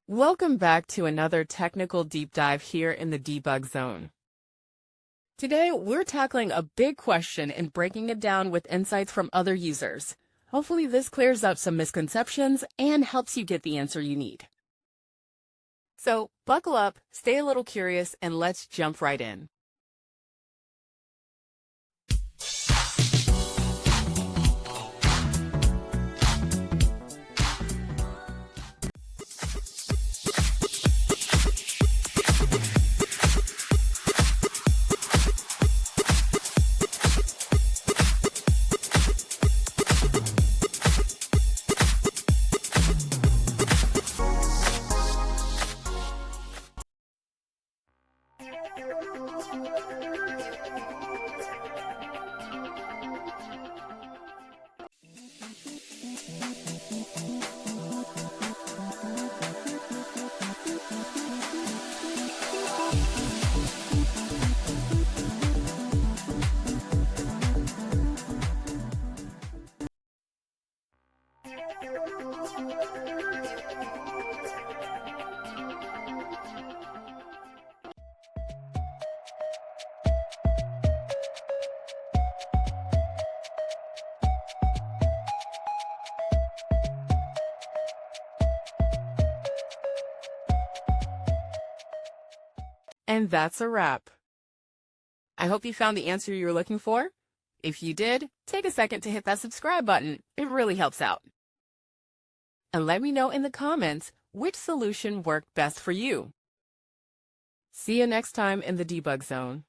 Welcome back to another technical deep dive here in the debug zone. Today, we're tackling a big question and breaking it down with insights from other users. Hopefully this clears up some misconceptions and helps you get the answer you need. So buckle up, stay a little curious, and let's jump right in. And that's a wrap. I hope you found the answer you were looking for. If you did, take a second to hit that subscribe button. It really helps out. And let me know in the comments which solution worked best for you. See you next time in the debug zone.